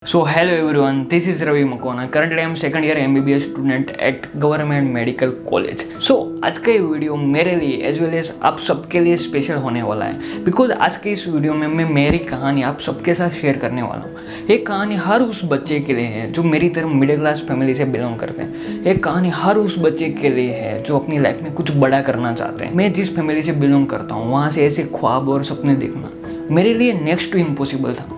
So hello everyone, this is Ravi Makona. Currently I am second year MBBS student at Government Medical College. So आज का ये video मेरे लिए as well as आप सबके लिए स्पेशल होने वाला है बिकॉज आज के इस वीडियो में मैं मेरी कहानी आप सबके साथ शेयर करने वाला हूँ। ये कहानी हर उस बच्चे के लिए है जो मेरी तरह मिडिल क्लास फैमिली से बिलोंग करते हैं। ये कहानी हर उस बच्चे के लिए है जो अपनी लाइफ में कुछ बड़ा करना चाहते हैं। मैं जिस फैमिली से बिलोंग करता हूँ वहाँ से ऐसे ख्वाब और सपने देखना मेरे लिए नेक्स्ट टू इम्पॉसिबल था,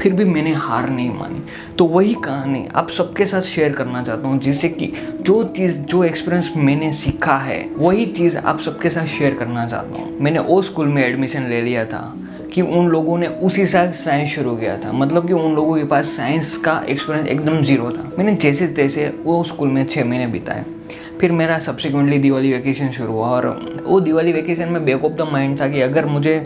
फिर भी मैंने हार नहीं मानी। तो वही कहानी आप सबके साथ शेयर करना चाहता हूँ जिससे कि जो एक्सपीरियंस मैंने सीखा है वही चीज़ आप सबके साथ शेयर करना चाहता हूँ। मैंने वो स्कूल में एडमिशन ले लिया था कि उन लोगों ने उसी साल साइंस शुरू किया था, मतलब कि उन लोगों के पास साइंस का एक्सपीरियंस एकदम ज़ीरो था। मैंने जैसे तैसे वो स्कूल में 6 महीने बिताए। फिर मेरा सब्सिक्वेंटली दिवाली वैकेशन शुरू हुआ और वो दिवाली वैकेशन में बैक ऑफ द माइंड था कि अगर मुझे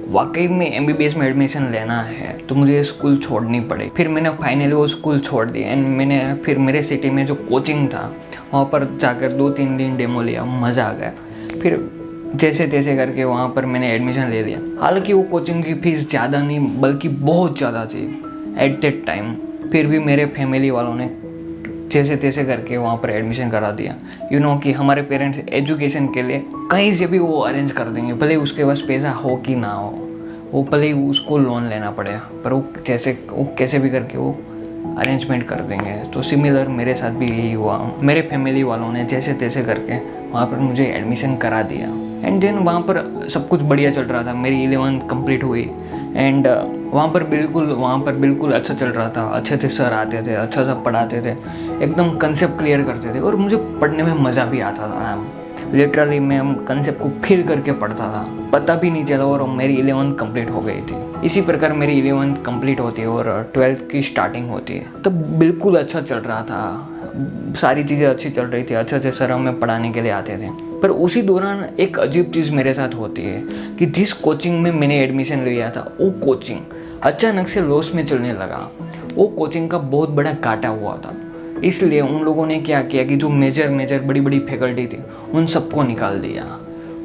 वाकई में MBBS में एडमिशन लेना है तो मुझे स्कूल छोड़नी पड़े। फिर मैंने फाइनली वो स्कूल छोड़ दी एंड मैंने फिर मेरे सिटी में जो कोचिंग था वहाँ पर जाकर 2-3 दिन डेमो लिया, मज़ा आ गया। फिर जैसे तैसे करके वहाँ पर मैंने एडमिशन ले लिया। हालांकि वो कोचिंग की फ़ीस ज़्यादा नहीं बल्कि बहुत ज़्यादा थी एट दैट टाइम। फिर भी मेरे फैमिली वालों ने जैसे तैसे करके वहाँ पर एडमिशन करा दिया। कि हमारे पेरेंट्स एजुकेशन के लिए कहीं से भी वो अरेंज कर देंगे, भले उसके पास पैसा हो कि ना हो, वो भले ही उसको लोन लेना पड़े, पर वो कैसे भी करके वो अरेंजमेंट कर देंगे। तो सिमिलर मेरे साथ भी यही हुआ। मेरे फैमिली वालों ने जैसे तैसे करके वहाँ पर मुझे एडमिशन करा दिया एंड देन वहाँ पर सब कुछ बढ़िया चल रहा था। मेरी 11th कंप्लीट हुई एंड वहाँ पर बिल्कुल अच्छा चल रहा था। अच्छे से सर आते थे, अच्छा सा पढ़ाते थे, एकदम कंसेप्ट क्लियर करते थे और मुझे पढ़ने में मज़ा भी आता था। लिटरली मैं कंसेप्ट को फील करके पढ़ता था, पता भी नहीं चला और मेरी 11th कंप्लीट हो गई थी। इसी प्रकार मेरी 11th कंप्लीट होती है और 12th की स्टार्टिंग होती है। तब बिल्कुल अच्छा चल रहा था, सारी चीज़ें अच्छी चल रही थी, अच्छे से सर हमें पढ़ाने के लिए आते थे। पर उसी दौरान एक अजीब चीज़ मेरे साथ होती है कि जिस कोचिंग में मैंने एडमिशन लिया था वो कोचिंग अचानक से लॉस में चलने लगा। वो कोचिंग का बहुत बड़ा घाटा हुआ था। इसलिए उन लोगों ने क्या किया कि जो मेजर बड़ी फैकल्टी थी उन सबको निकाल दिया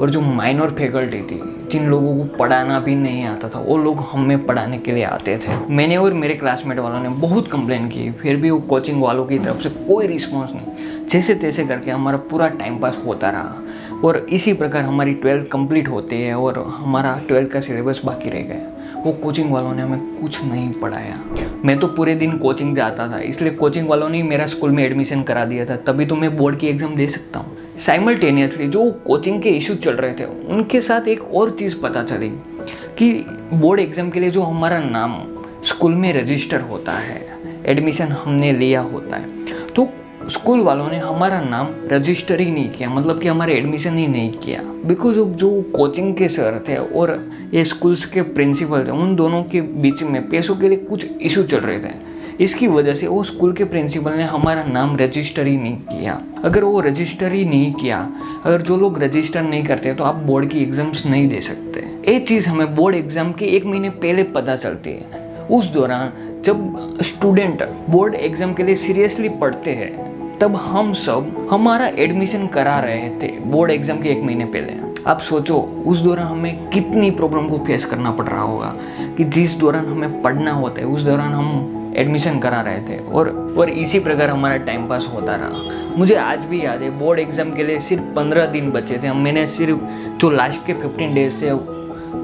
और जो माइनर फैकल्टी थी जिन लोगों को पढ़ाना भी नहीं आता था वो लोग हमें पढ़ाने के लिए आते थे। मैंने और मेरे क्लासमेट वालों ने बहुत कंप्लेन की, फिर भी वो कोचिंग वालों की तरफ से कोई रिस्पॉन्स नहीं। जैसे तैसे करके हमारा पूरा टाइम पास होता रहा और इसी प्रकार हमारी 12th कंप्लीट होती है और हमारा 12th का सिलेबस बाकी रह गया। वो कोचिंग वालों ने हमें कुछ नहीं पढ़ाया। मैं तो पूरे दिन कोचिंग जाता था, इसलिए कोचिंग वालों ने मेरा स्कूल में एडमिशन करा दिया था, तभी तो मैं बोर्ड की एग्ज़ाम दे सकता हूँ। साइमल्टेनियसली जो कोचिंग के इशू चल रहे थे उनके साथ एक और चीज़ पता चली कि बोर्ड एग्ज़ाम के लिए जो हमारा नाम स्कूल में रजिस्टर होता है, एडमिशन हमने लिया होता है, तो स्कूल वालों ने हमारा नाम रजिस्टर ही नहीं किया, मतलब कि हमारे एडमिशन ही नहीं किया। बिकॉज जो कोचिंग के सर थे और ये स्कूल्स के प्रिंसिपल थे उन दोनों के बीच में पैसों के लिए कुछ इशू चल रहे थे। इसकी वजह से वो स्कूल के प्रिंसिपल ने हमारा नाम रजिस्टर ही नहीं किया। अगर वो रजिस्टर ही नहीं किया, अगर जो लोग रजिस्टर नहीं करते तो आप बोर्ड की एग्ज़ाम्स नहीं दे सकते। ये चीज़ हमें बोर्ड एग्ज़ाम के 1 महीने पहले पता चलती है। उस दौरान जब स्टूडेंट बोर्ड एग्ज़ाम के लिए सीरियसली पढ़ते हैं तब हम सब हमारा एडमिशन करा रहे थे बोर्ड एग्ज़ाम के 1 महीने पहले। आप सोचो उस दौरान हमें कितनी प्रॉब्लम को फेस करना पड़ रहा होगा कि जिस दौरान हमें पढ़ना होता है उस दौरान हम एडमिशन करा रहे थे और इसी प्रकार हमारा टाइम पास होता रहा। मुझे आज भी याद है बोर्ड एग्ज़ाम के लिए सिर्फ 15 दिन बचे थे। मैंने सिर्फ जो लास्ट के 15 डेज से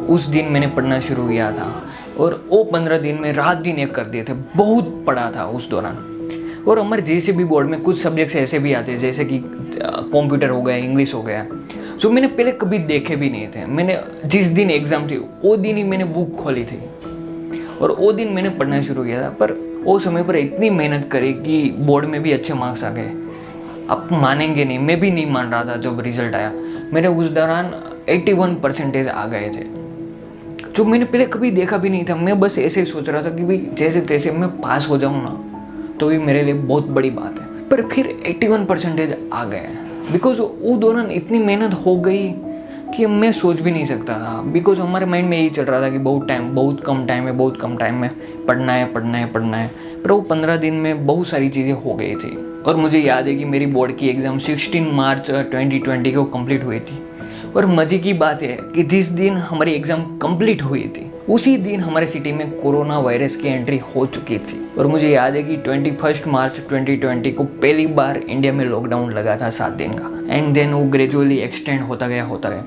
उस दिन मैंने पढ़ना शुरू किया था और वो 15 दिन में रात दिन एक कर दिए थे। बहुत पढ़ा था उस दौरान। और हमारे JCB बोर्ड में कुछ सब्जेक्ट्स ऐसे भी आते हैं जैसे कि कंप्यूटर हो गया, इंग्लिश हो गया, जो मैंने पहले कभी देखे भी नहीं थे। मैंने जिस दिन एग्ज़ाम थी वो दिन ही मैंने बुक खोली थी और वो दिन मैंने पढ़ना शुरू किया था। पर वो समय पर इतनी मेहनत करी कि बोर्ड में भी अच्छे मार्क्स आ गए। आप मानेंगे नहीं, मैं भी नहीं मान रहा था जब रिजल्ट आया। मेरे उस दौरान 81% आ गए थे, जो मैंने पहले कभी देखा भी नहीं था। मैं बस ऐसे ही सोच रहा था कि भाई जैसे तैसे मैं पास हो जाऊँ ना तो भी मेरे लिए बहुत बड़ी बात है। पर फिर 81% आ गए बिकॉज वो दौरान इतनी मेहनत हो गई कि मैं सोच भी नहीं सकता था। बिकॉज हमारे माइंड में यही चल रहा था कि बहुत कम टाइम में पढ़ना है। पर वो 15 दिन में बहुत सारी चीज़ें हो गई थी। और मुझे याद है कि मेरी बोर्ड की एग्ज़ाम 16 मार्च 2020 को कंप्लीट हुई थी। और मज़े की बात है कि जिस दिन हमारी एग्ज़ाम कंप्लीट हुई थी उसी दिन हमारे सिटी में कोरोना वायरस की एंट्री हो चुकी थी और मुझे याद है कि 21 मार्च 2020 को पहली बार इंडिया में लॉकडाउन लगा था 7 दिन का, एंड देन वो ग्रेजुअली एक्सटेंड होता गया।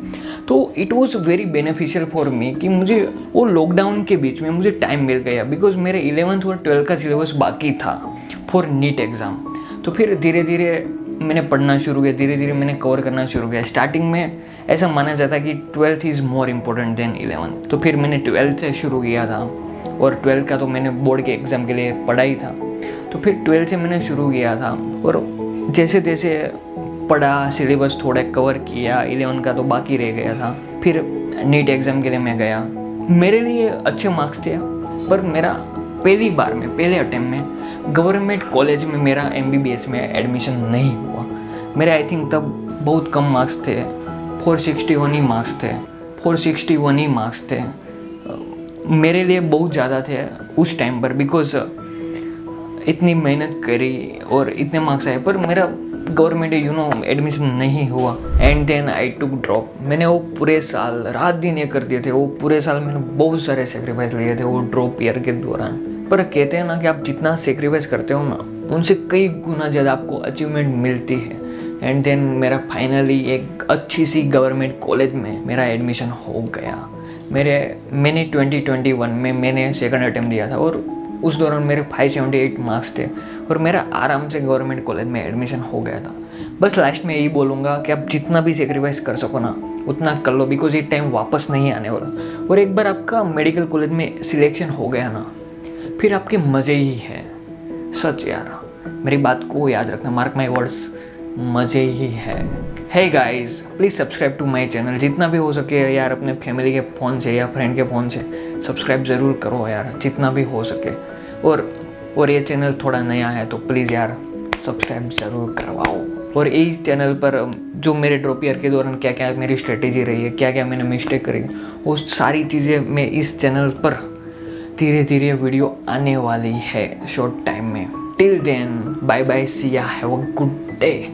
तो it was very beneficial for me कि मुझे वो लॉकडाउन के बीच में मुझे टाइम मिल गया, बिकॉज मेरे 11th और 12th का सिलेबस बाकी था फॉर नीट एग्ज़ाम। तो फिर धीरे धीरे मैंने पढ़ना शुरू किया, धीरे धीरे मैंने कवर करना शुरू किया। स्टार्टिंग में ऐसा माना जाता है कि 12th is more important then 11th, तो फिर मैंने 12th से शुरू किया था और 12th का तो मैंने बोर्ड के एग्ज़ाम के लिए पढ़ा ही था। तो फिर 12th से मैंने शुरू किया था और जैसे तैसे पढ़ा, सिलेबस थोड़ा कवर किया। 11 का तो बाकी रह गया था। फिर नीट एग्ज़ाम के लिए मैं गया। मेरे लिए अच्छे मार्क्स थे, पर मेरा पहली बार में, पहले अटेम्प्ट में गवर्नमेंट कॉलेज में मेरा MBBS में एडमिशन नहीं हुआ। मेरे आई थिंक तब बहुत कम मार्क्स थे, 461 ही मार्क्स थे, 461 ही मार्क्स थे। मेरे लिए बहुत ज़्यादा थे उस टाइम पर, बिकॉज इतनी मेहनत करी और इतने मार्क्स आए, पर मेरा गवर्नमेंट एडमिशन नहीं हुआ। And then I took drop. मैंने वो पूरे साल रात दिन ये कर दिए थे। वो पूरे साल मैंने बहुत सारे सेक्रीफाइस लिए थे वो ड्रॉप ईयर के दौरान। पर कहते हैं ना कि आप जितना सेक्रीफाइस करते हो ना, उनसे कई गुना ज़्यादा आपको अचीवमेंट मिलती है। एंड देन मेरा फाइनली एक अच्छी सी गवर्नमेंट कॉलेज में मेरा एडमिशन हो गया। मैंने 2021 में मैंने सेकंड अटेम्प्ट दिया था और उस दौरान मेरे 578 मार्क्स थे और मेरा आराम से गवर्नमेंट कॉलेज में एडमिशन हो गया था। बस लास्ट में यही बोलूँगा कि आप जितना भी सेक्रीफाइस कर सको ना, उतना कर लो, बिकॉज ये टाइम वापस नहीं आने वाला। और एक बार आपका मेडिकल कॉलेज में सिलेक्शन हो गया ना, फिर आपके मज़े ही है। सच यार, मेरी बात को याद रखना, मार्क माई वर्ड्स, मज़े ही है। Hey guys, please subscribe to my channel. जितना भी हो सके यार, अपने फैमिली के फ़ोन से या फ्रेंड के फ़ोन से सब्सक्राइब ज़रूर करो यार, जितना भी हो सके। और ये चैनल थोड़ा नया है तो प्लीज़ यार सब्सक्राइब ज़रूर करवाओ। और इस चैनल पर जो मेरे ड्रॉप ईयर के दौरान क्या क्या मेरी स्ट्रेटेजी रही है, क्या क्या मैंने मिस्टेक करी, वो सारी चीज़ें मैं इस चैनल पर धीरे धीरे वीडियो आने वाली है शॉर्ट टाइम में। टिल देन, बाय बाय, सी या, हैव अ गुड डे।